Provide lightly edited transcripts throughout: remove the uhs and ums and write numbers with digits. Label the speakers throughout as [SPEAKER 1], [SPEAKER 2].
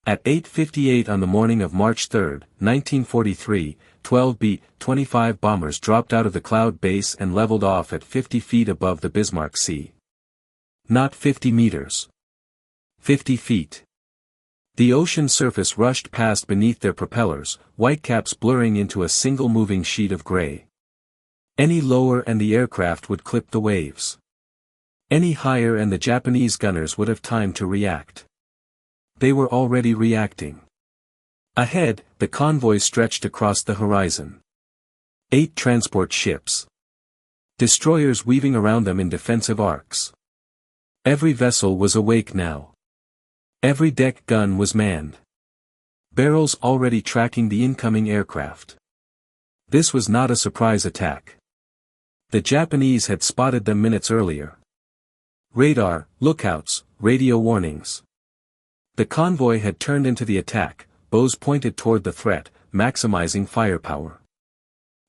[SPEAKER 1] At 8:58 on the morning of March 3, 1943, 12 B-25 bombers dropped out of the cloud base and leveled off at 50 feet above the Bismarck Sea. Not 50 meters. 50 feet. The ocean surface rushed past beneath their propellers, whitecaps blurring into a single moving sheet of gray. Any lower and the aircraft would clip the waves. Any higher and the Japanese gunners would have time to react. They were already reacting. Ahead, the convoy stretched across the horizon. 8 transport ships. Destroyers weaving around them in defensive arcs. Every vessel was awake now. Every deck gun was manned. Barrels already tracking the incoming aircraft. This was not a surprise attack. The Japanese had spotted them minutes earlier. Radar, lookouts, radio warnings. The convoy had turned into the attack, bows pointed toward the threat, maximizing firepower.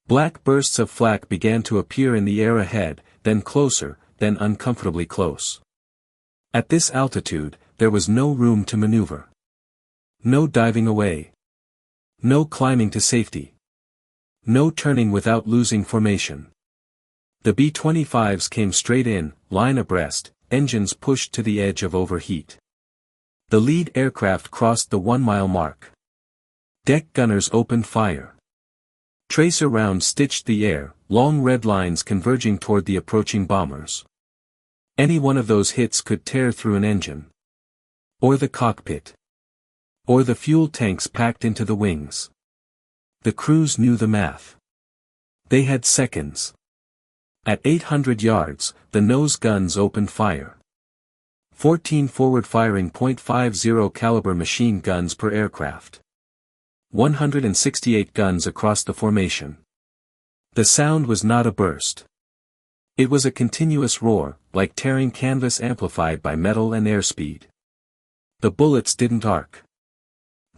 [SPEAKER 1] Black bursts of flak began to appear in the air ahead, then closer, then uncomfortably close. At this altitude, there was no room to maneuver. No diving away. No climbing to safety. No turning without losing formation. The B-25s came straight in, line abreast, engines pushed to the edge of overheat. The lead aircraft crossed the 1-mile mark. Deck gunners opened fire. Tracer rounds stitched the air, long red lines converging toward the approaching bombers. Any one of those hits could tear through an engine. Or the cockpit. Or the fuel tanks packed into the wings. The crews knew the math. They had seconds. At 800 yards, the nose guns opened fire. 14 forward-firing .50 caliber machine guns per aircraft. 168 guns across the formation. The sound was not a burst. It was a continuous roar, like tearing canvas amplified by metal and airspeed. The bullets didn't arc.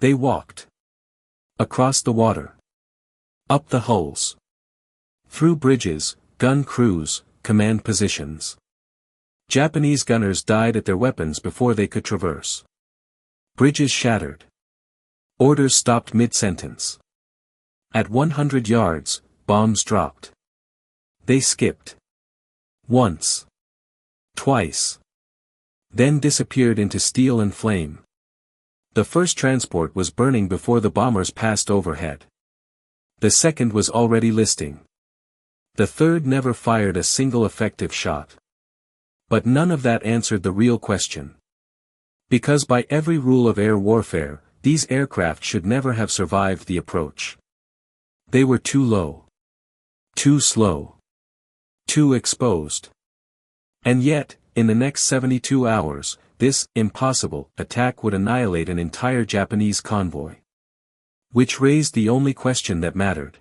[SPEAKER 1] They walked. Across the water. Up the hulls. Through bridges, gun crews, command positions. Japanese gunners died at their weapons before they could traverse. Bridges shattered. Orders stopped mid-sentence. At 100 yards, bombs dropped. They skipped. Once. Twice. Then disappeared into steel and flame. The first transport was burning before the bombers passed overhead. The second was already listing. The third never fired a single effective shot. But none of that answered the real question. Because by every rule of air warfare, these aircraft should never have survived the approach. They were too low. Too slow. Too exposed. And yet, in the next 72 hours, this impossible attack would annihilate an entire Japanese convoy. Which raised the only question that mattered.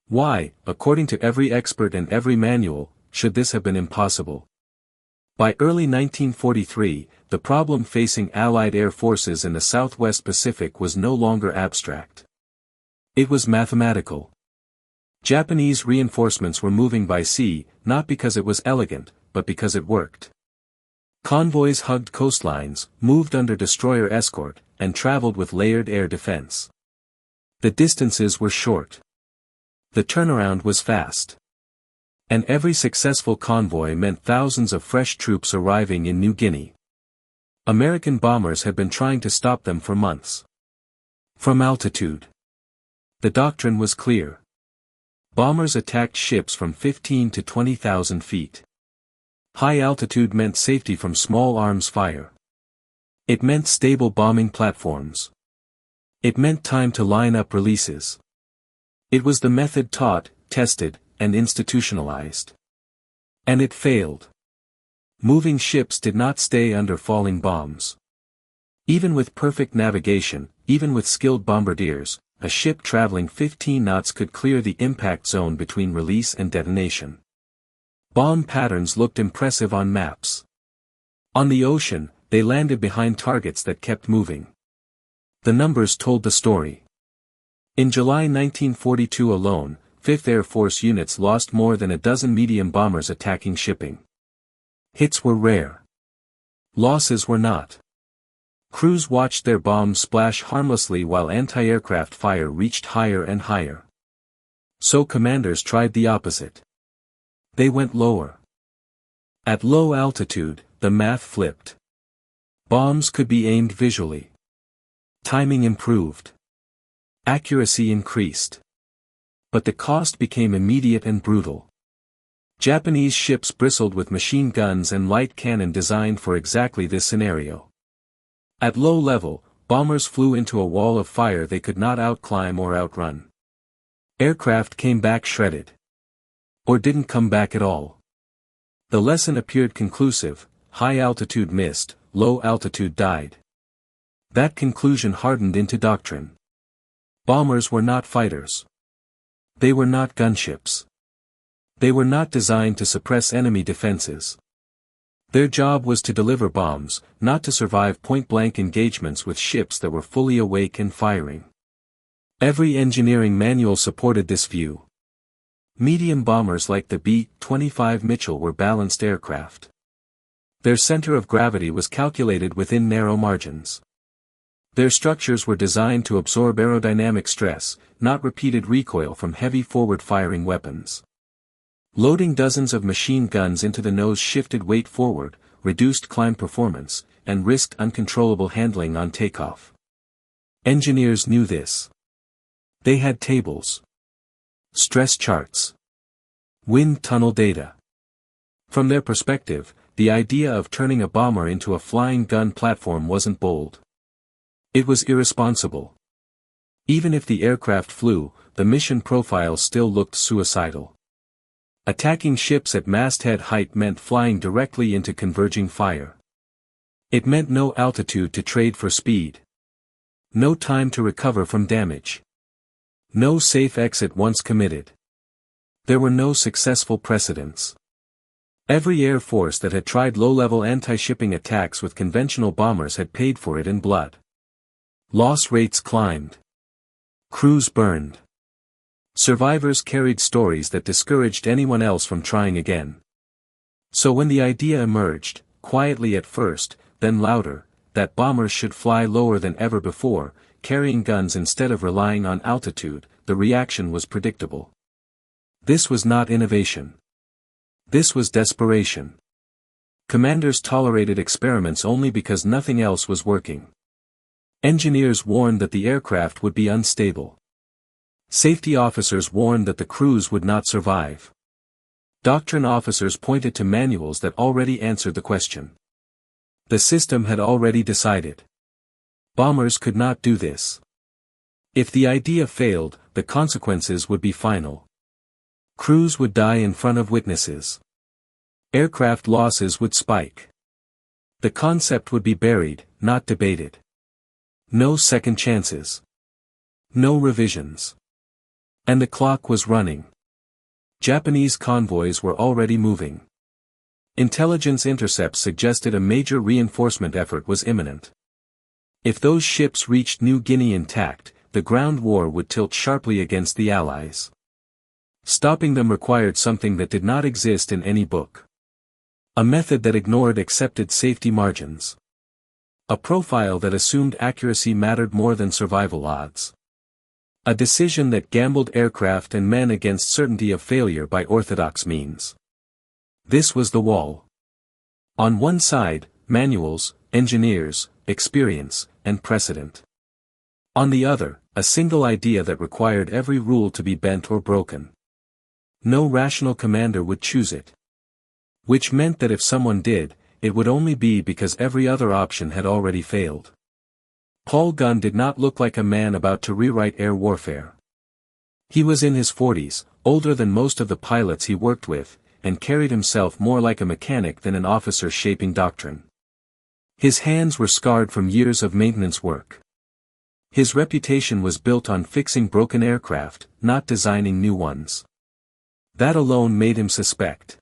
[SPEAKER 1] Why, according to every expert and every manual, should this have been impossible? By early 1943, the problem facing Allied air forces in the Southwest Pacific was no longer abstract. It was mathematical. Japanese reinforcements were moving by sea, not because it was elegant, but because it worked. Convoys hugged coastlines, moved under destroyer escort, and traveled with layered air defense. The distances were short. The turnaround was fast. And every successful convoy meant thousands of fresh troops arriving in New Guinea. American bombers had been trying to stop them for months. From altitude. The doctrine was clear. Bombers attacked ships from 15 to 20,000 feet. High altitude meant safety from small arms fire. It meant stable bombing platforms. It meant time to line up releases. It was the method taught, tested, and institutionalized. And it failed. Moving ships did not stay under falling bombs. Even with perfect navigation, even with skilled bombardiers, a ship traveling 15 knots could clear the impact zone between release and detonation. Bomb patterns looked impressive on maps. On the ocean, they landed behind targets that kept moving. The numbers told the story. In July 1942 alone, 5th Air Force units lost more than a dozen medium bombers attacking shipping. Hits were rare. Losses were not. Crews watched their bombs splash harmlessly while anti-aircraft fire reached higher and higher. So commanders tried the opposite. They went lower. At low altitude, the math flipped. Bombs could be aimed visually. Timing improved. Accuracy increased. But the cost became immediate and brutal. Japanese ships bristled with machine guns and light cannon designed for exactly this scenario. At low level, bombers flew into a wall of fire they could not outclimb or outrun. Aircraft came back shredded. Or didn't come back at all. The lesson appeared conclusive: high altitude missed, low altitude died. That conclusion hardened into doctrine. Bombers were not fighters. They were not gunships. They were not designed to suppress enemy defenses. Their job was to deliver bombs, not to survive point-blank engagements with ships that were fully awake and firing. Every engineering manual supported this view. Medium bombers like the B-25 Mitchell were balanced aircraft. Their center of gravity was calculated within narrow margins. Their structures were designed to absorb aerodynamic stress, not repeated recoil from heavy forward-firing weapons. Loading dozens of machine guns into the nose shifted weight forward, reduced climb performance, and risked uncontrollable handling on takeoff. Engineers knew this. They had tables. Stress charts. Wind tunnel data. From their perspective, the idea of turning a bomber into a flying gun platform wasn't bold. It was irresponsible. Even if the aircraft flew, the mission profile still looked suicidal. Attacking ships at masthead height meant flying directly into converging fire. It meant no altitude to trade for speed. No time to recover from damage. No safe exit once committed. There were no successful precedents. Every air force that had tried low-level anti-shipping attacks with conventional bombers had paid for it in blood. Loss rates climbed. Crews burned. Survivors carried stories that discouraged anyone else from trying again. So when the idea emerged, quietly at first, then louder, that bombers should fly lower than ever before, carrying guns instead of relying on altitude, the reaction was predictable. This was not innovation. This was desperation. Commanders tolerated experiments only because nothing else was working. Engineers warned that the aircraft would be unstable. Safety officers warned that the crews would not survive. Doctrine officers pointed to manuals that already answered the question. The system had already decided. Bombers could not do this. If the idea failed, the consequences would be final. Crews would die in front of witnesses. Aircraft losses would spike. The concept would be buried, not debated. No second chances. No revisions. And the clock was running. Japanese convoys were already moving. Intelligence intercepts suggested a major reinforcement effort was imminent. If those ships reached New Guinea intact, the ground war would tilt sharply against the Allies. Stopping them required something that did not exist in any book. A method that ignored accepted safety margins. A profile that assumed accuracy mattered more than survival odds. A decision that gambled aircraft and men against certainty of failure by orthodox means. This was the wall. On one side, manuals, engineers, experience, and precedent. On the other, a single idea that required every rule to be bent or broken. No rational commander would choose it. Which meant that if someone did, it would only be because every other option had already failed. Paul Gunn did not look like a man about to rewrite air warfare. He was in his 40s, older than most of the pilots he worked with, and carried himself more like a mechanic than an officer shaping doctrine. His hands were scarred from years of maintenance work. His reputation was built on fixing broken aircraft, not designing new ones. That alone made him suspect.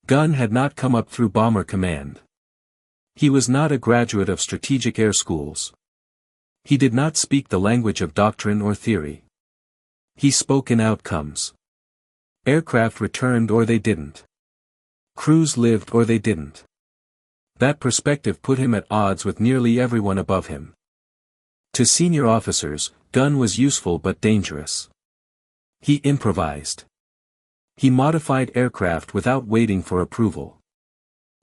[SPEAKER 1] Gunn had not come up through bomber command. He was not a graduate of strategic air schools. He did not speak the language of doctrine or theory. He spoke in outcomes. Aircraft returned or they didn't. Crews lived or they didn't. That perspective put him at odds with nearly everyone above him. To senior officers, Gunn was useful but dangerous. He improvised. He modified aircraft without waiting for approval.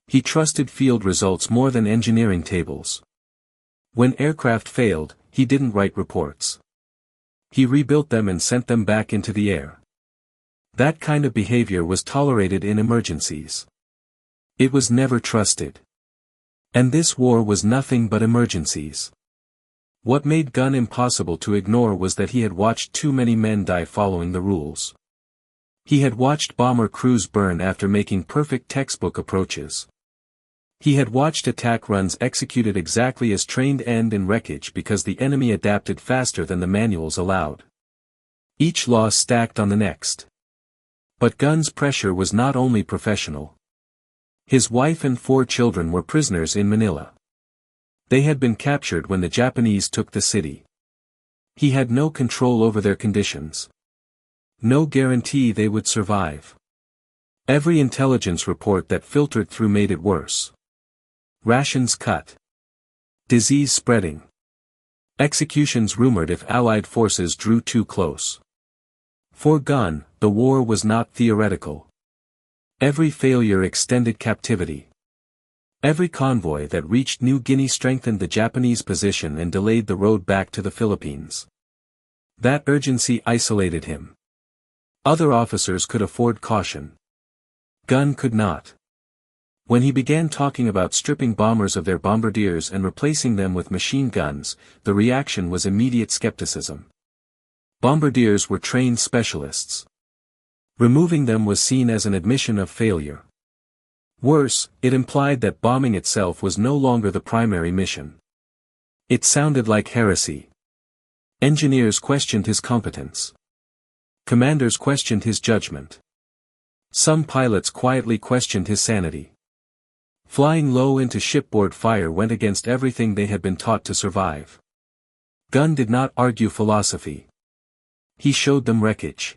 [SPEAKER 1] He trusted field results more than engineering tables. When aircraft failed, he didn't write reports. He rebuilt them and sent them back into the air. That kind of behavior was tolerated in emergencies. It was never trusted. And this war was nothing but emergencies. What made Gunn impossible to ignore was that he had watched too many men die following the rules. He had watched bomber crews burn after making perfect textbook approaches. He had watched attack runs executed exactly as trained end in wreckage because the enemy adapted faster than the manuals allowed. Each loss stacked on the next. But Gunn's pressure was not only professional. His wife and 4 children were prisoners in Manila. They had been captured when the Japanese took the city. He had no control over their conditions. No guarantee they would survive. Every intelligence report that filtered through made it worse. Rations cut. Disease spreading. Executions rumored if Allied forces drew too close. For Gunn, the war was not theoretical. Every failure extended captivity. Every convoy that reached New Guinea strengthened the Japanese position and delayed the road back to the Philippines. That urgency isolated him. Other officers could afford caution. Gunn could not. When he began talking about stripping bombers of their bombardiers and replacing them with machine guns, the reaction was immediate skepticism. Bombardiers were trained specialists. Removing them was seen as an admission of failure. Worse, it implied that bombing itself was no longer the primary mission. It sounded like heresy. Engineers questioned his competence. Commanders questioned his judgment. Some pilots quietly questioned his sanity. Flying low into shipboard fire went against everything they had been taught to survive. Gunn did not argue philosophy. He showed them wreckage.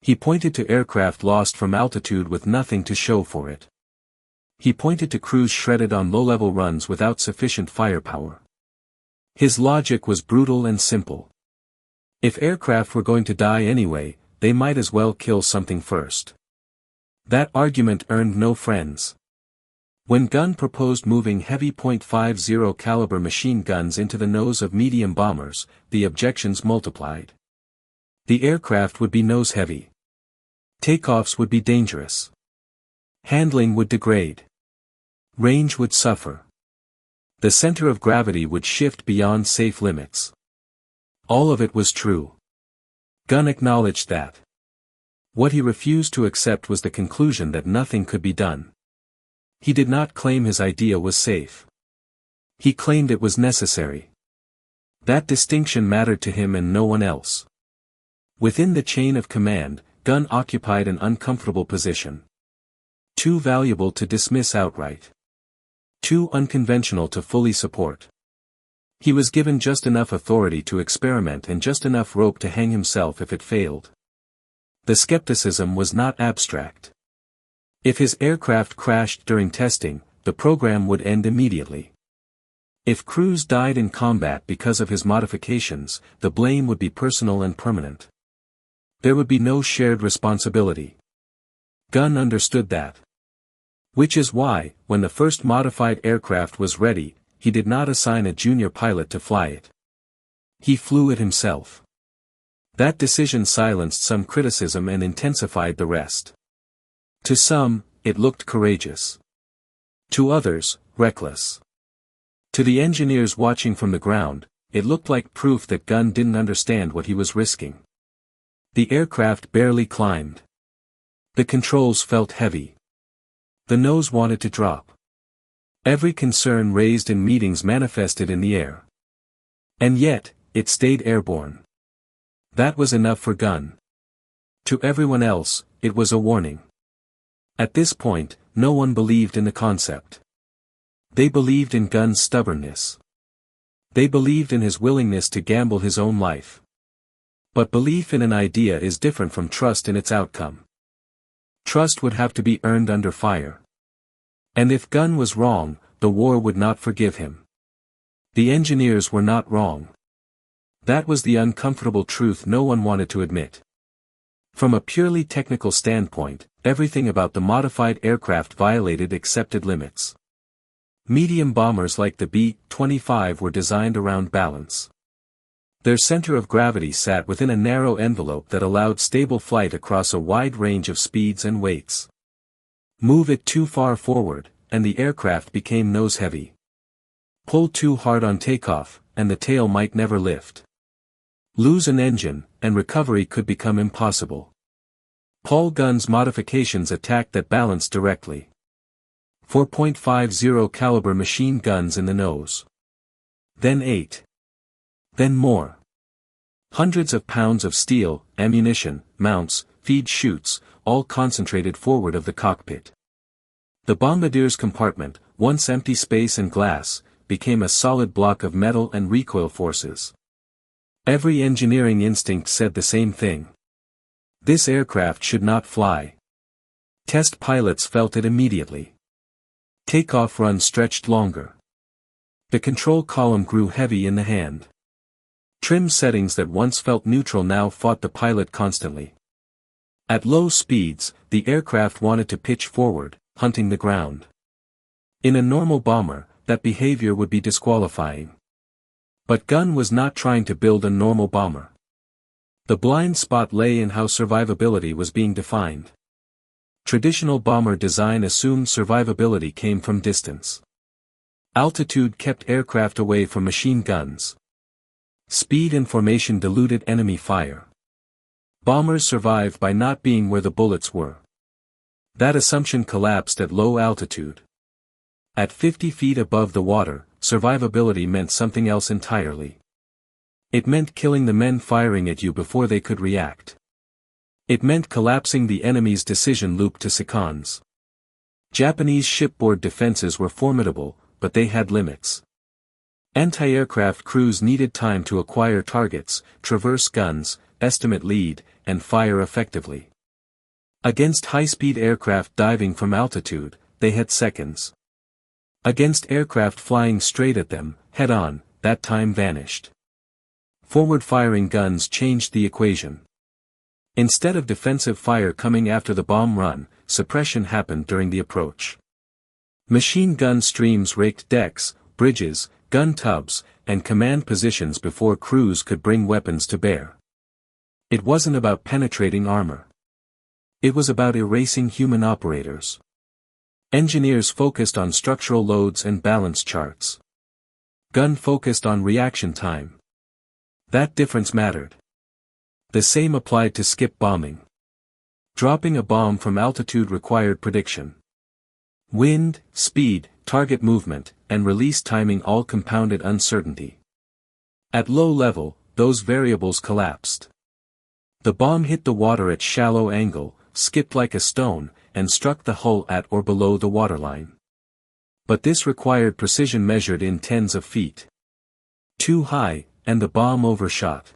[SPEAKER 1] He pointed to aircraft lost from altitude with nothing to show for it. He pointed to crews shredded on low-level runs without sufficient firepower. His logic was brutal and simple. If aircraft were going to die anyway, they might as well kill something first. That argument earned no friends. When Gunn proposed moving heavy .50 caliber machine guns into the nose of medium bombers, the objections multiplied. The aircraft would be nose-heavy. Takeoffs would be dangerous. Handling would degrade. Range would suffer. The center of gravity would shift beyond safe limits. All of it was true. Gunn acknowledged that. What he refused to accept was the conclusion that nothing could be done. He did not claim his idea was safe. He claimed it was necessary. That distinction mattered to him and no one else. Within the chain of command, Gunn occupied an uncomfortable position. Too valuable to dismiss outright. Too unconventional to fully support. He was given just enough authority to experiment and just enough rope to hang himself if it failed. The skepticism was not abstract. If his aircraft crashed during testing, the program would end immediately. If crews died in combat because of his modifications, the blame would be personal and permanent. There would be no shared responsibility. Gunn understood that. Which is why, when the first modified aircraft was ready, he did not assign a junior pilot to fly it. He flew it himself. That decision silenced some criticism and intensified the rest. To some, it looked courageous. To others, reckless. To the engineers watching from the ground, it looked like proof that Gunn didn't understand what he was risking. The aircraft barely climbed. The controls felt heavy. The nose wanted to drop. Every concern raised in meetings manifested in the air. And yet, it stayed airborne. That was enough for Gunn. To everyone else, it was a warning. At this point, no one believed in the concept. They believed in Gunn's stubbornness. They believed in his willingness to gamble his own life. But belief in an idea is different from trust in its outcome. Trust would have to be earned under fire. And if Gunn was wrong, the war would not forgive him. The engineers were not wrong. That was the uncomfortable truth no one wanted to admit. From a purely technical standpoint, everything about the modified aircraft violated accepted limits. Medium bombers like the B-25 were designed around balance. Their center of gravity sat within a narrow envelope that allowed stable flight across a wide range of speeds and weights. Move it too far forward, and the aircraft became nose-heavy. Pull too hard on takeoff, and the tail might never lift. Lose an engine, and recovery could become impossible. Paul Gunn's modifications attacked that balance directly. 4.50 caliber machine guns in the nose. Then 8. Then more. Hundreds of pounds of steel, ammunition, mounts, feed chutes, all concentrated forward of the cockpit. The bombardier's compartment, once empty space and glass, became a solid block of metal and recoil forces. Every engineering instinct said the same thing. This aircraft should not fly. Test pilots felt it immediately. Takeoff run stretched longer. The control column grew heavy in the hand. Trim settings that once felt neutral now fought the pilot constantly. At low speeds, the aircraft wanted to pitch forward, hunting the ground. In a normal bomber, that behavior would be disqualifying. But Gunn was not trying to build a normal bomber. The blind spot lay in how survivability was being defined. Traditional bomber design assumed survivability came from distance. Altitude kept aircraft away from machine guns. Speed and formation diluted enemy fire. Bombers survived by not being where the bullets were. That assumption collapsed at low altitude. At 50 feet above the water, survivability meant something else entirely. It meant killing the men firing at you before they could react. It meant collapsing the enemy's decision loop to seconds. Japanese shipboard defenses were formidable, but they had limits. Anti-aircraft crews needed time to acquire targets, traverse guns, estimate lead, and fire effectively. Against high-speed aircraft diving from altitude, they had seconds. Against aircraft flying straight at them, head-on, that time vanished. Forward-firing guns changed the equation. Instead of defensive fire coming after the bomb run, suppression happened during the approach. Machine gun streams raked decks, bridges, gun tubs, and command positions before crews could bring weapons to bear. It wasn't about penetrating armor. It was about erasing human operators. Engineers focused on structural loads and balance charts. Gun focused on reaction time. That difference mattered. The same applied to skip bombing. Dropping a bomb from altitude required prediction. Wind, speed, target movement, and release timing all compounded uncertainty. At low level, those variables collapsed. The bomb hit the water at shallow angle, skipped like a stone, and struck the hull at or below the waterline. But this required precision measured in tens of feet. Too high, and the bomb overshot.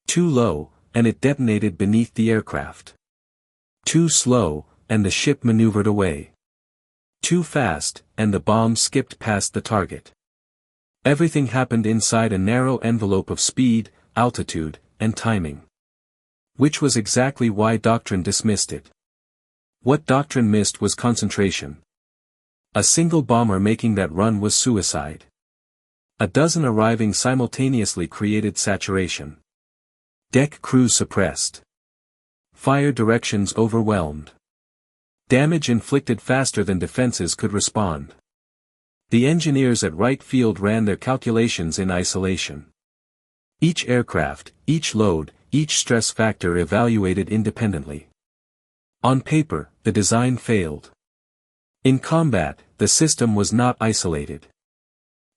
[SPEAKER 1] Too low, and it detonated beneath the aircraft. Too slow, and the ship maneuvered away. Too fast, and the bomb skipped past the target. Everything happened inside a narrow envelope of speed, altitude, and timing. Which was exactly why doctrine dismissed it. What doctrine missed was concentration. A single bomber making that run was suicide. A dozen arriving simultaneously created saturation. Deck crews suppressed. Fire directions overwhelmed. Damage inflicted faster than defenses could respond. The engineers at Wright Field ran their calculations in isolation. Each aircraft, each load, each stress factor evaluated independently. On paper, the design failed. In combat, the system was not isolated.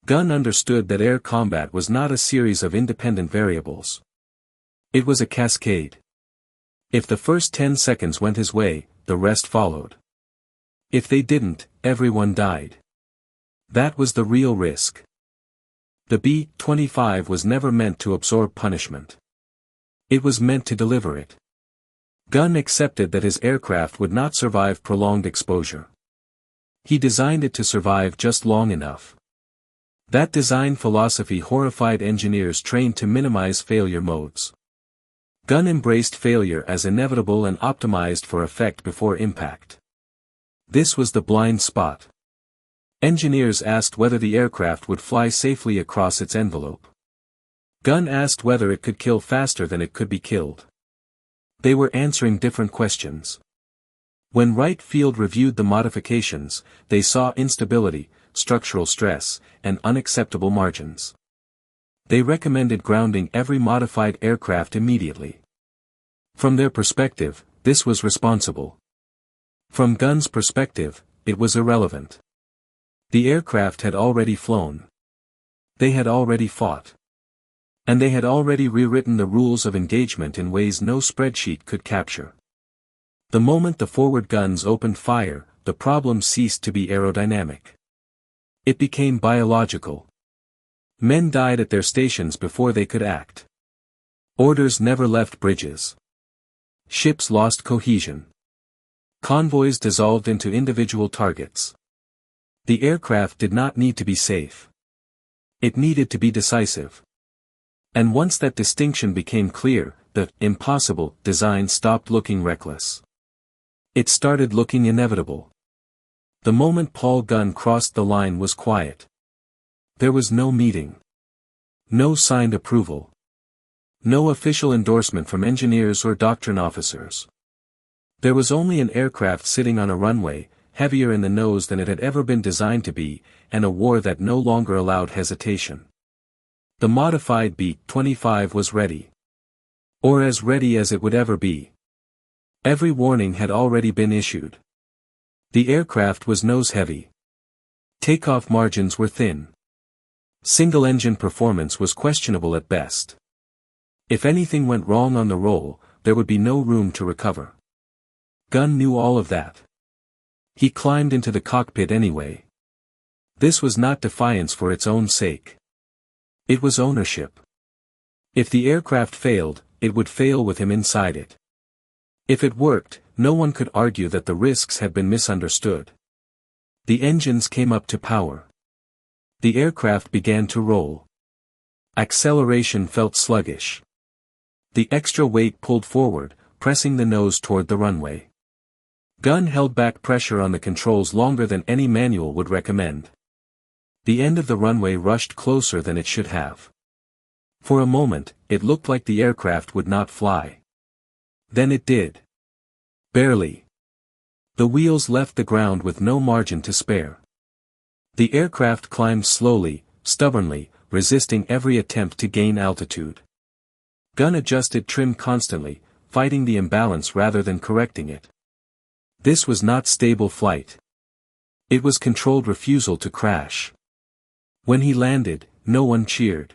[SPEAKER 1] Gunn understood that air combat was not a series of independent variables. It was a cascade. If the first 10 seconds went his way, the rest followed. If they didn't, everyone died. That was the real risk. The B-25 was never meant to absorb punishment. It was meant to deliver it. Gunn accepted that his aircraft would not survive prolonged exposure. He designed it to survive just long enough. That design philosophy horrified engineers trained to minimize failure modes. Gunn embraced failure as inevitable and optimized for effect before impact. This was the blind spot. Engineers asked whether the aircraft would fly safely across its envelope. Gunn asked whether it could kill faster than it could be killed. They were answering different questions. When Wright Field reviewed the modifications, they saw instability, structural stress, and unacceptable margins. They recommended grounding every modified aircraft immediately. From their perspective, this was responsible. From Gunn's perspective, it was irrelevant. The aircraft had already flown. They had already fought. And they had already rewritten the rules of engagement in ways no spreadsheet could capture. The moment the forward guns opened fire, the problem ceased to be aerodynamic. It became biological. Men died at their stations before they could act. Orders never left bridges. Ships lost cohesion. Convoys dissolved into individual targets. The aircraft did not need to be safe. It needed to be decisive. And once that distinction became clear, the impossible design stopped looking reckless. It started looking inevitable. The moment Paul Gunn crossed the line was quiet. There was no meeting. No signed approval. No official endorsement from engineers or doctrine officers. There was only an aircraft sitting on a runway, heavier in the nose than it had ever been designed to be, and a war that no longer allowed hesitation. The modified B-25 was ready. Or as ready as it would ever be. Every warning had already been issued. The aircraft was nose-heavy. Takeoff margins were thin. Single-engine performance was questionable at best. If anything went wrong on the roll, there would be no room to recover. Gunn knew all of that. He climbed into the cockpit anyway. This was not defiance for its own sake. It was ownership. If the aircraft failed, it would fail with him inside it. If it worked, no one could argue that the risks had been misunderstood. The engines came up to power. The aircraft began to roll. Acceleration felt sluggish. The extra weight pulled forward, pressing the nose toward the runway. Gunn held back pressure on the controls longer than any manual would recommend. The end of the runway rushed closer than it should have. For a moment, it looked like the aircraft would not fly. Then it did. Barely. The wheels left the ground with no margin to spare. The aircraft climbed slowly, stubbornly, resisting every attempt to gain altitude. Gunn adjusted trim constantly, fighting the imbalance rather than correcting it. This was not stable flight. It was controlled refusal to crash. When he landed, no one cheered.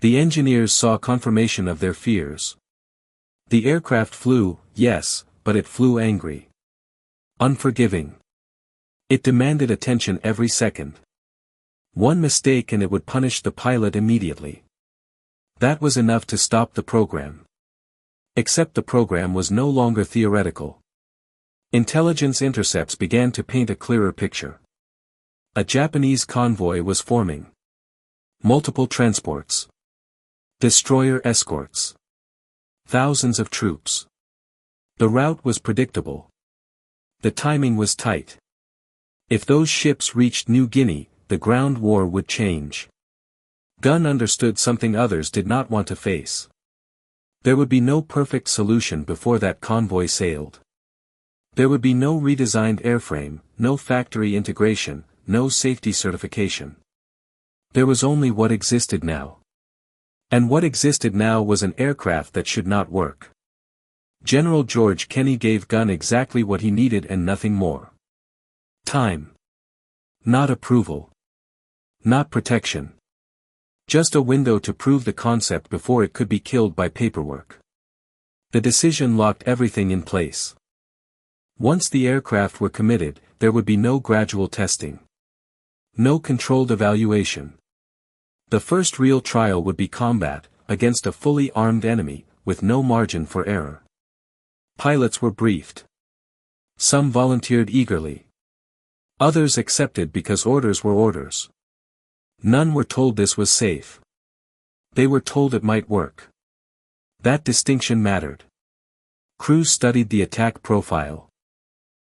[SPEAKER 1] The engineers saw confirmation of their fears. The aircraft flew, yes, but it flew angry. Unforgiving. It demanded attention every second. One mistake and it would punish the pilot immediately. That was enough to stop the program. Except the program was no longer theoretical. Intelligence intercepts began to paint a clearer picture. A Japanese convoy was forming. Multiple transports. Destroyer escorts. Thousands of troops. The route was predictable. The timing was tight. If those ships reached New Guinea, the ground war would change. Gunn understood something others did not want to face. There would be no perfect solution before that convoy sailed. There would be no redesigned airframe, no factory integration, no safety certification. There was only what existed now. And what existed now was an aircraft that should not work. General George Kenney gave Gunn exactly what he needed and nothing more. Time. Not approval. Not protection. Just a window to prove the concept before it could be killed by paperwork. The decision locked everything in place. Once the aircraft were committed, there would be no gradual testing. No controlled evaluation. The first real trial would be combat, against a fully armed enemy, with no margin for error. Pilots were briefed. Some volunteered eagerly. Others accepted because orders were orders. None were told this was safe. They were told it might work. That distinction mattered. Crews studied the attack profile.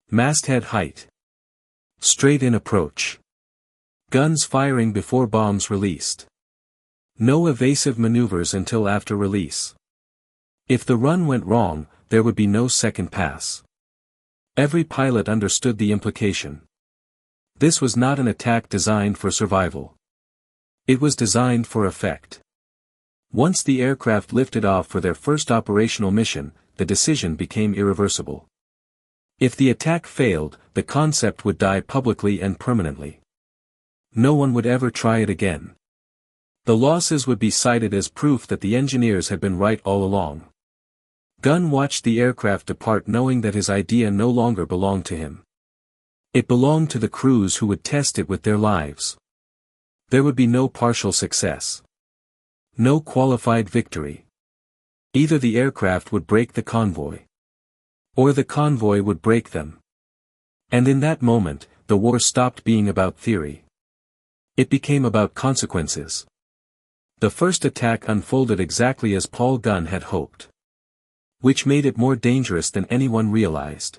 [SPEAKER 1] Masthead height. Straight in approach. Guns firing before bombs released. No evasive maneuvers until after release. If the run went wrong, there would be no second pass. Every pilot understood the implication. This was not an attack designed for survival. It was designed for effect. Once the aircraft lifted off for their first operational mission, the decision became irreversible. If the attack failed, the concept would die publicly and permanently. No one would ever try it again. The losses would be cited as proof that the engineers had been right all along. Gunn watched the aircraft depart knowing that his idea no longer belonged to him. It belonged to the crews who would test it with their lives. There would be no partial success. No qualified victory. Either the aircraft would break the convoy. Or the convoy would break them. And in that moment, the war stopped being about theory. It became about consequences. The first attack unfolded exactly as Paul Gunn had hoped. Which made it more dangerous than anyone realized.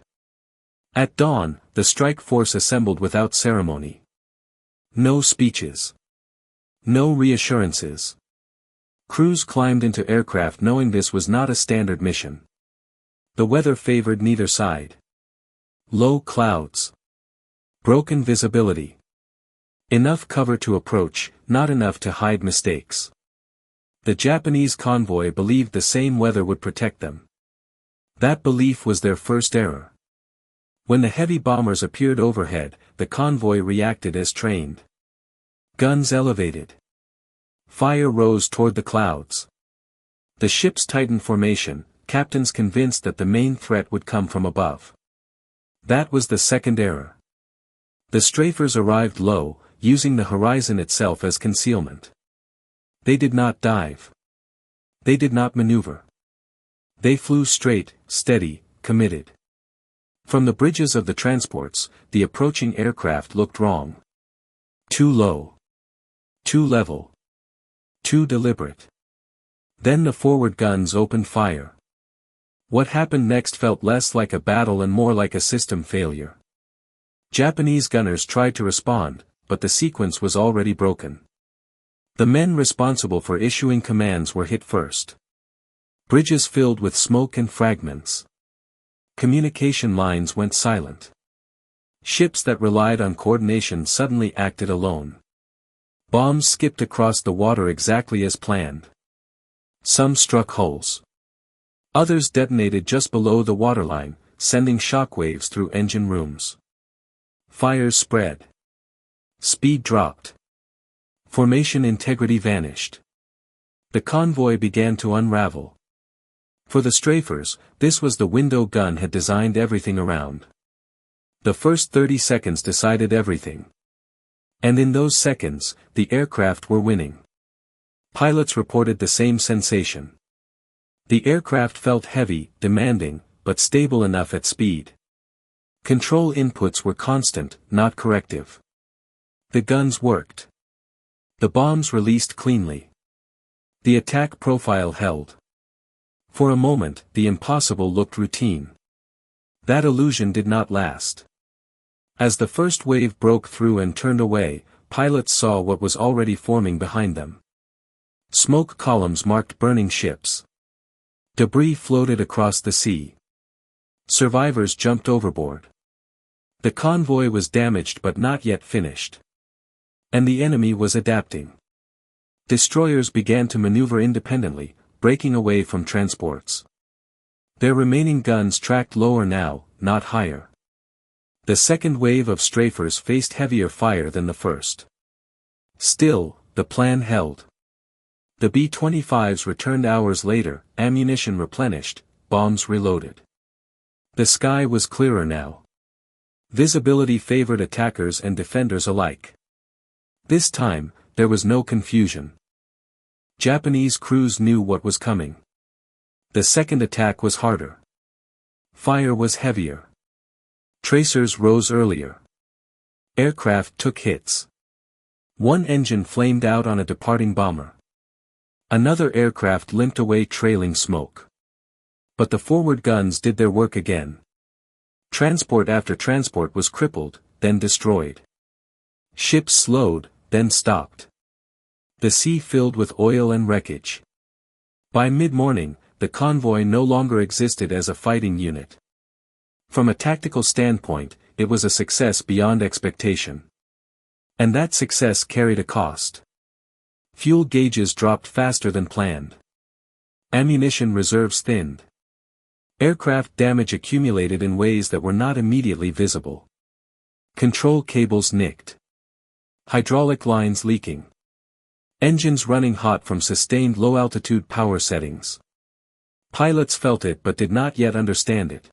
[SPEAKER 1] At dawn, the strike force assembled without ceremony. No speeches. No reassurances. Crews climbed into aircraft knowing this was not a standard mission. The weather favored neither side. Low clouds. Broken visibility. Enough cover to approach, not enough to hide mistakes. The Japanese convoy believed the same weather would protect them. That belief was their first error. When the heavy bombers appeared overhead, the convoy reacted as trained. Guns elevated. Fire rose toward the clouds. The ships tightened formation, captains convinced that the main threat would come from above. That was the second error. The strafers arrived low, using the horizon itself as concealment. They did not dive. They did not maneuver. They flew straight, steady, committed. From the bridges of the transports, the approaching aircraft looked wrong. Too low. Too level. Too deliberate. Then the forward guns opened fire. What happened next felt less like a battle and more like a system failure. Japanese gunners tried to respond, but the sequence was already broken. The men responsible for issuing commands were hit first. Bridges filled with smoke and fragments. Communication lines went silent. Ships that relied on coordination suddenly acted alone. Bombs skipped across the water exactly as planned. Some struck hulls. Others detonated just below the waterline, sending shockwaves through engine rooms. Fires spread. Speed dropped. Formation integrity vanished. The convoy began to unravel. For the strafers, this was the window Gunn had designed everything around. The first 30 seconds decided everything. And in those seconds, the aircraft were winning. Pilots reported the same sensation. The aircraft felt heavy, demanding, but stable enough at speed. Control inputs were constant, not corrective. The guns worked. The bombs released cleanly. The attack profile held. For a moment, the impossible looked routine. That illusion did not last. As the first wave broke through and turned away, pilots saw what was already forming behind them. Smoke columns marked burning ships. Debris floated across the sea. Survivors jumped overboard. The convoy was damaged but not yet finished. And the enemy was adapting. Destroyers began to maneuver independently, breaking away from transports. Their remaining guns tracked lower now, not higher. The second wave of strafers faced heavier fire than the first. Still, the plan held. The B-25s returned hours later, ammunition replenished, bombs reloaded. The sky was clearer now. Visibility favored attackers and defenders alike. This time, there was no confusion. Japanese crews knew what was coming. The second attack was harder. Fire was heavier. Tracers rose earlier. Aircraft took hits. One engine flamed out on a departing bomber. Another aircraft limped away trailing smoke. But the forward guns did their work again. Transport after transport was crippled, then destroyed. Ships slowed, then stopped. The sea filled with oil and wreckage. By mid-morning, the convoy no longer existed as a fighting unit. From a tactical standpoint, it was a success beyond expectation. And that success carried a cost. Fuel gauges dropped faster than planned. Ammunition reserves thinned. Aircraft damage accumulated in ways that were not immediately visible. Control cables nicked. Hydraulic lines leaking. Engines running hot from sustained low-altitude power settings. Pilots felt it but did not yet understand it.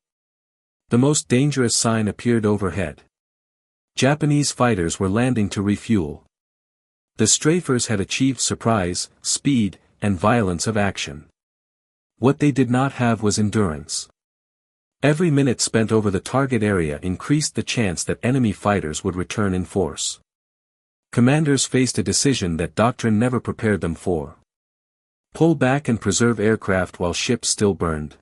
[SPEAKER 1] The most dangerous sign appeared overhead. Japanese fighters were landing to refuel. The strafers had achieved surprise, speed, and violence of action. What they did not have was endurance. Every minute spent over the target area increased the chance that enemy fighters would return in force. Commanders faced a decision that doctrine never prepared them for. Pull back and preserve aircraft while ships still burned.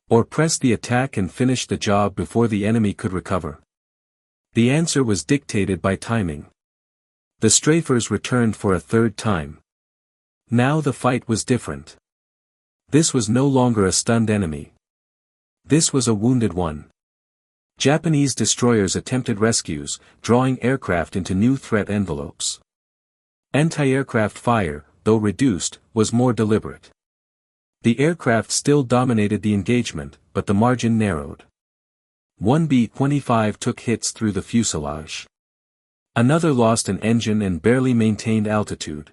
[SPEAKER 1] Or press the attack and finish the job before the enemy could recover. The answer was dictated by timing. The strafers returned for a third time. Now the fight was different. This was no longer a stunned enemy. This was a wounded one. Japanese destroyers attempted rescues, drawing aircraft into new threat envelopes. Anti-aircraft fire, though reduced, was more deliberate. The aircraft still dominated the engagement, but the margin narrowed. One B-25 took hits through the fuselage. Another lost an engine and barely maintained altitude.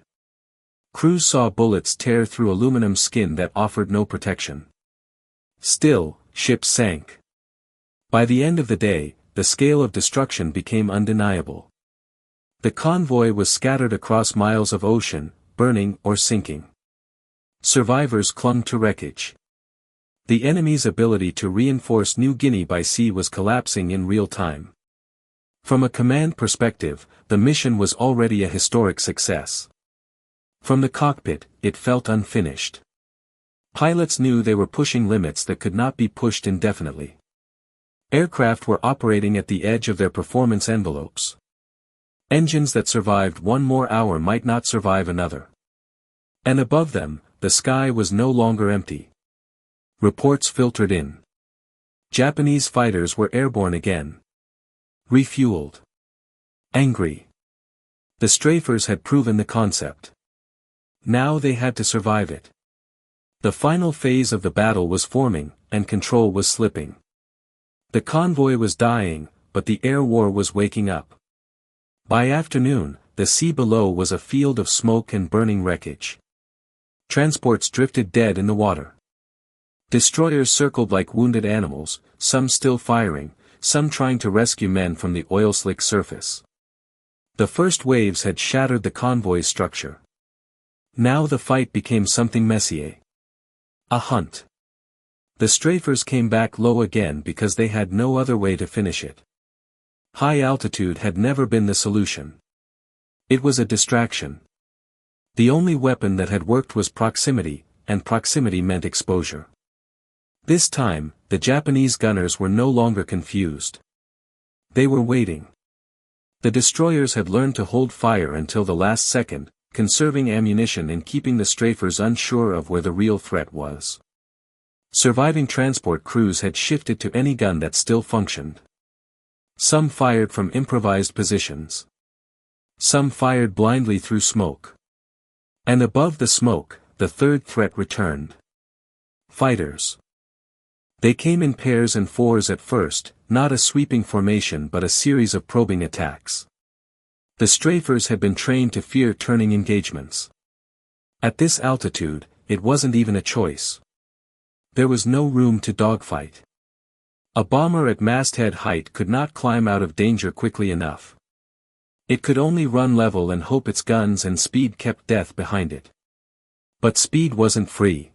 [SPEAKER 1] Crews saw bullets tear through aluminum skin that offered no protection. Still, ships sank. By the end of the day, the scale of destruction became undeniable. The convoy was scattered across miles of ocean, burning or sinking. Survivors clung to wreckage. The enemy's ability to reinforce New Guinea by sea was collapsing in real time. From a command perspective, the mission was already a historic success. From the cockpit, it felt unfinished. Pilots knew they were pushing limits that could not be pushed indefinitely. Aircraft were operating at the edge of their performance envelopes. Engines that survived one more hour might not survive another. And above them, the sky was no longer empty. Reports filtered in. Japanese fighters were airborne again. Refueled. Angry. The strafers had proven the concept. Now they had to survive it. The final phase of the battle was forming, and control was slipping. The convoy was dying, but the air war was waking up. By afternoon, the sea below was a field of smoke and burning wreckage. Transports drifted dead in the water. Destroyers circled like wounded animals, some still firing, some trying to rescue men from the oil-slick surface. The first waves had shattered the convoy's structure. Now the fight became something messier. A hunt. The strafers came back low again because they had no other way to finish it. High altitude had never been the solution. It was a distraction. The only weapon that had worked was proximity, and proximity meant exposure. This time, the Japanese gunners were no longer confused. They were waiting. The destroyers had learned to hold fire until the last second, conserving ammunition and keeping the strafers unsure of where the real threat was. Surviving transport crews had shifted to any gun that still functioned. Some fired from improvised positions. Some fired blindly through smoke. And above the smoke, the third threat returned. Fighters. They came in pairs and fours at first, not a sweeping formation but a series of probing attacks. The strafers had been trained to fear turning engagements. At this altitude, it wasn't even a choice. There was no room to dogfight. A bomber at masthead height could not climb out of danger quickly enough. It could only run level and hope its guns and speed kept death behind it. But speed wasn't free.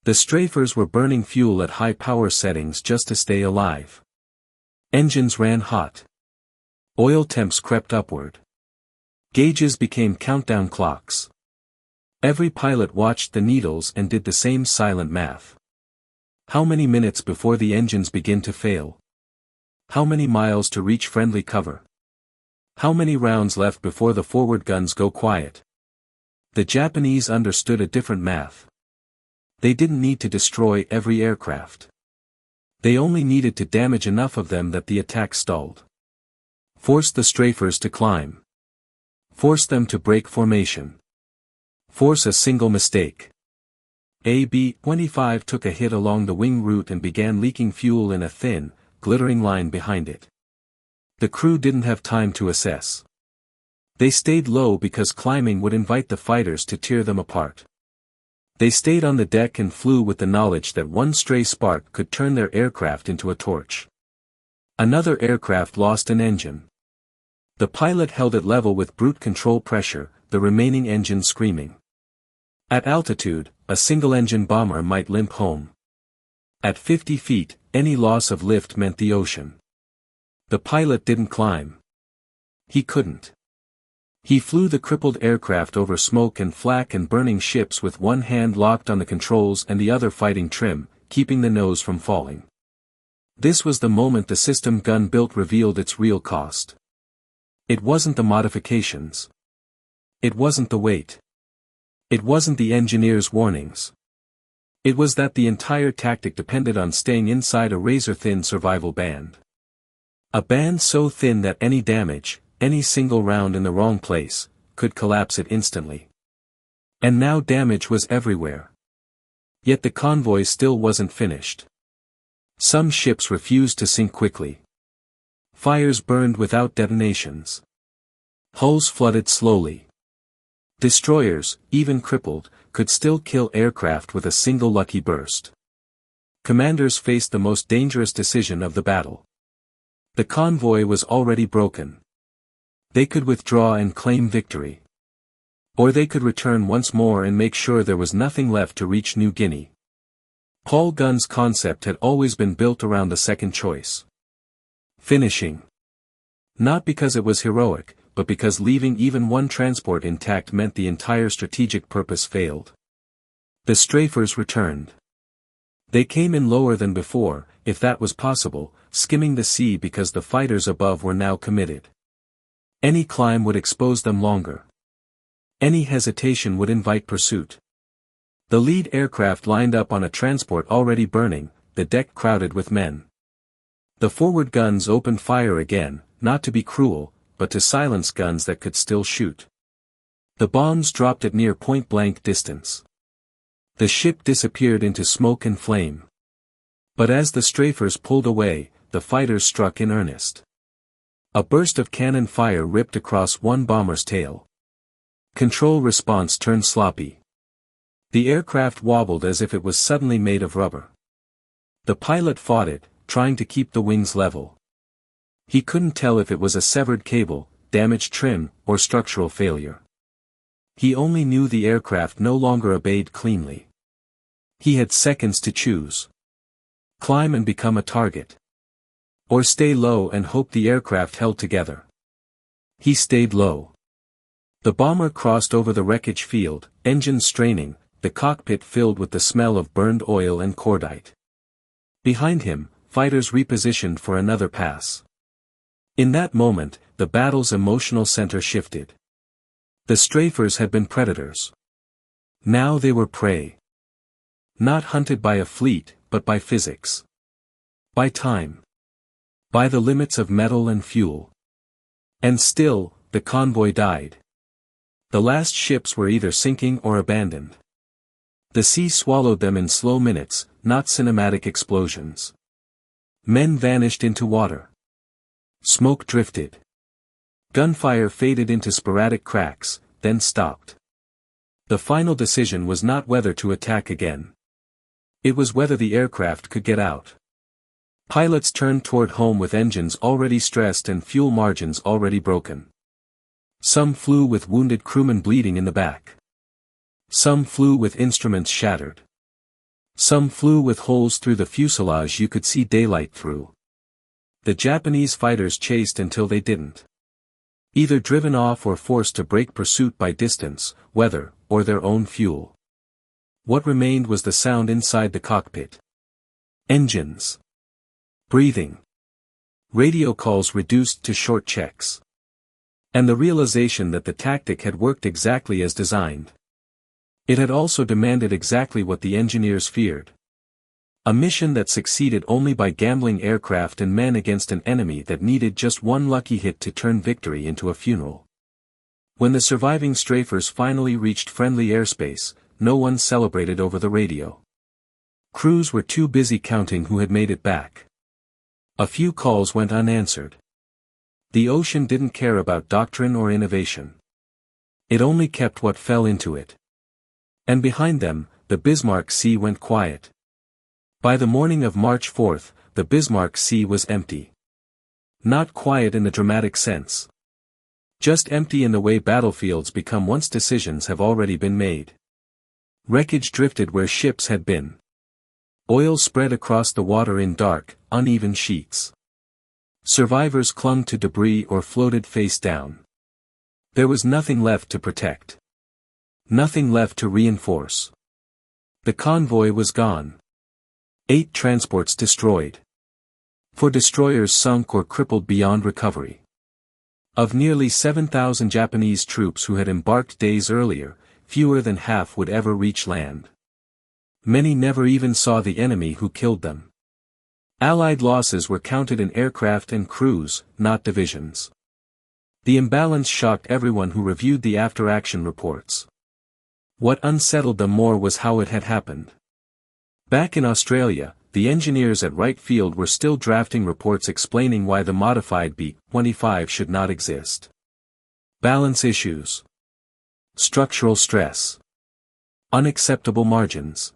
[SPEAKER 1] The strafers were burning fuel at high power settings just to stay alive. Engines ran hot. Oil temps crept upward. Gauges became countdown clocks. Every pilot watched the needles and did the same silent math. How many minutes before the engines begin to fail? How many miles to reach friendly cover? How many rounds left before the forward guns go quiet? The Japanese understood a different math. They didn't need to destroy every aircraft. They only needed to damage enough of them that the attack stalled. Force the strafers to climb. Force them to break formation. Force a single mistake. A B-25 took a hit along the wing route and began leaking fuel in a thin, glittering line behind it. The crew didn't have time to assess. They stayed low because climbing would invite the fighters to tear them apart. They stayed on the deck and flew with the knowledge that one stray spark could turn their aircraft into a torch. Another aircraft lost an engine. The pilot held it level with brute control pressure, the remaining engine screaming. At altitude, a single-engine bomber might limp home. At 50 feet, any loss of lift meant the ocean. The pilot didn't climb. He couldn't. He flew the crippled aircraft over smoke and flak and burning ships with one hand locked on the controls and the other fighting trim, keeping the nose from falling. This was the moment the system gun built revealed its real cost. It wasn't the modifications. It wasn't the weight. It wasn't the engineer's warnings. It was that the entire tactic depended on staying inside a razor-thin survival band. A band so thin that any damage, any single round in the wrong place, could collapse it instantly. And now damage was everywhere. Yet the convoy still wasn't finished. Some ships refused to sink quickly. Fires burned without detonations. Hulls flooded slowly. Destroyers, even crippled, could still kill aircraft with a single lucky burst. Commanders faced the most dangerous decision of the battle. The convoy was already broken. They could withdraw and claim victory. Or they could return once more and make sure there was nothing left to reach New Guinea. Paul Gunn's concept had always been built around the second choice. Finishing. Not because it was heroic, but because leaving even one transport intact meant the entire strategic purpose failed. The strafers returned. They came in lower than before, if that was possible, skimming the sea because the fighters above were now committed. Any climb would expose them longer. Any hesitation would invite pursuit. The lead aircraft lined up on a transport already burning, the deck crowded with men. The forward guns opened fire again, not to be cruel, but to silence guns that could still shoot. The bombs dropped at near point-blank distance. The ship disappeared into smoke and flame. But as the strafers pulled away, the fighters struck in earnest. A burst of cannon fire ripped across one bomber's tail. Control response turned sloppy. The aircraft wobbled as if it was suddenly made of rubber. The pilot fought it, trying to keep the wings level. He couldn't tell if it was a severed cable, damaged trim, or structural failure. He only knew the aircraft no longer obeyed cleanly. He had seconds to choose. Climb and become a target. Or stay low and hope the aircraft held together. He stayed low. The bomber crossed over the wreckage field, engines straining, the cockpit filled with the smell of burned oil and cordite. Behind him, fighters repositioned for another pass. In that moment, the battle's emotional center shifted. The strafers had been predators. Now they were prey. Not hunted by a fleet, but by physics. By time. By the limits of metal and fuel. And still, the convoy died. The last ships were either sinking or abandoned. The sea swallowed them in slow minutes, not cinematic explosions. Men vanished into water. Smoke drifted. Gunfire faded into sporadic cracks, then stopped. The final decision was not whether to attack again. It was whether the aircraft could get out. Pilots turned toward home with engines already stressed and fuel margins already broken. Some flew with wounded crewmen bleeding in the back. Some flew with instruments shattered. Some flew with holes through the fuselage you could see daylight through. The Japanese fighters chased until they didn't. Either driven off or forced to break pursuit by distance, weather, or their own fuel. What remained was the sound inside the cockpit. Engines. Breathing. Radio calls reduced to short checks. And the realization that the tactic had worked exactly as designed. It had also demanded exactly what the engineers feared. A mission that succeeded only by gambling aircraft and men against an enemy that needed just one lucky hit to turn victory into a funeral. When the surviving strafers finally reached friendly airspace, no one celebrated over the radio. Crews were too busy counting who had made it back. A few calls went unanswered. The ocean didn't care about doctrine or innovation. It only kept what fell into it. And behind them, the Bismarck Sea went quiet. By the morning of March 4, the Bismarck Sea was empty. Not quiet in the dramatic sense. Just empty in the way battlefields become once decisions have already been made. Wreckage drifted where ships had been. Oil spread across the water in dark, uneven sheets. Survivors clung to debris or floated face down. There was nothing left to protect. Nothing left to reinforce. The convoy was gone. 8 transports destroyed. 4 destroyers sunk or crippled beyond recovery. Of nearly 7,000 Japanese troops who had embarked days earlier, fewer than half would ever reach land. Many never even saw the enemy who killed them. Allied losses were counted in aircraft and crews, not divisions. The imbalance shocked everyone who reviewed the after-action reports. What unsettled them more was how it had happened. Back in Australia, the engineers at Wright Field were still drafting reports explaining why the modified B-25 should not exist. Balance issues. Structural stress. Unacceptable margins.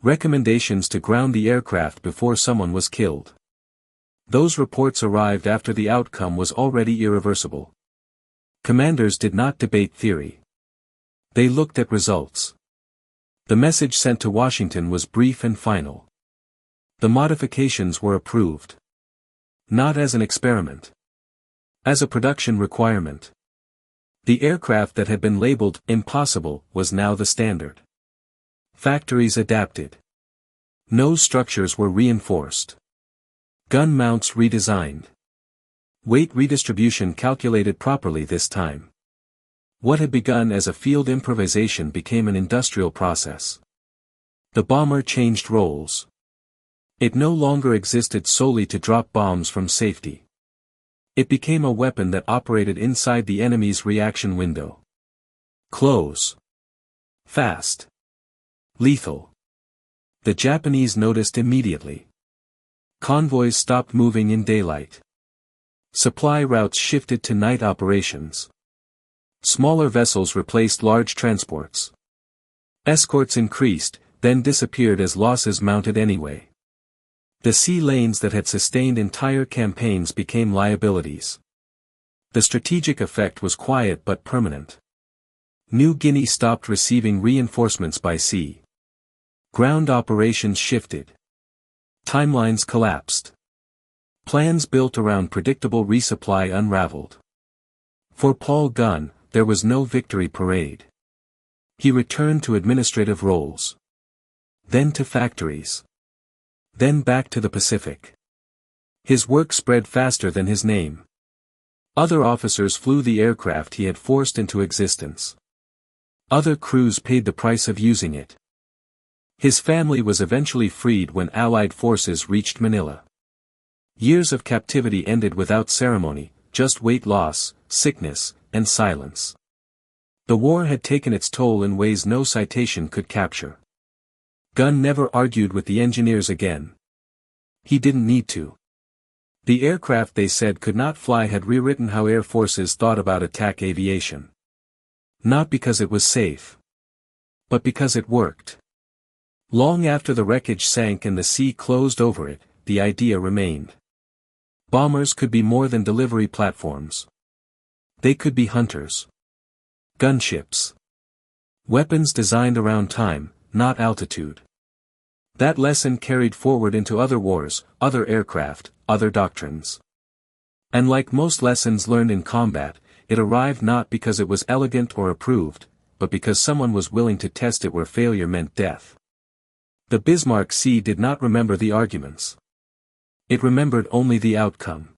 [SPEAKER 1] Recommendations to ground the aircraft before someone was killed. Those reports arrived after the outcome was already irreversible. Commanders did not debate theory. They looked at results. The message sent to Washington was brief and final. The modifications were approved. Not as an experiment. As a production requirement. The aircraft that had been labeled impossible was now the standard. Factories adapted. Nose structures were reinforced. Gun mounts redesigned. Weight redistribution calculated properly this time. What had begun as a field improvisation became an industrial process. The bomber changed roles. It no longer existed solely to drop bombs from safety. It became a weapon that operated inside the enemy's reaction window. Close. Fast. Lethal. The Japanese noticed immediately. Convoys stopped moving in daylight. Supply routes shifted to night operations. Smaller vessels replaced large transports. Escorts increased, then disappeared as losses mounted anyway. The sea lanes that had sustained entire campaigns became liabilities. The strategic effect was quiet but permanent. New Guinea stopped receiving reinforcements by sea. Ground operations shifted. Timelines collapsed. Plans built around predictable resupply unraveled. For Paul Gunn, there was no victory parade. He returned to administrative roles. Then to factories. Then back to the Pacific. His work spread faster than his name. Other officers flew the aircraft he had forced into existence. Other crews paid the price of using it. His family was eventually freed when Allied forces reached Manila. Years of captivity ended without ceremony, just weight loss, sickness, and silence. The war had taken its toll in ways no citation could capture. Gunn never argued with the engineers again. He didn't need to. The aircraft they said could not fly had rewritten how air forces thought about attack aviation. Not because it was safe. But because it worked. Long after the wreckage sank and the sea closed over it, the idea remained. Bombers could be more than delivery platforms. They could be hunters. Gunships. Weapons designed around time, not altitude. That lesson carried forward into other wars, other aircraft, other doctrines. And like most lessons learned in combat, it arrived not because it was elegant or approved, but because someone was willing to test it where failure meant death. The Bismarck Sea did not remember the arguments. It remembered only the outcome.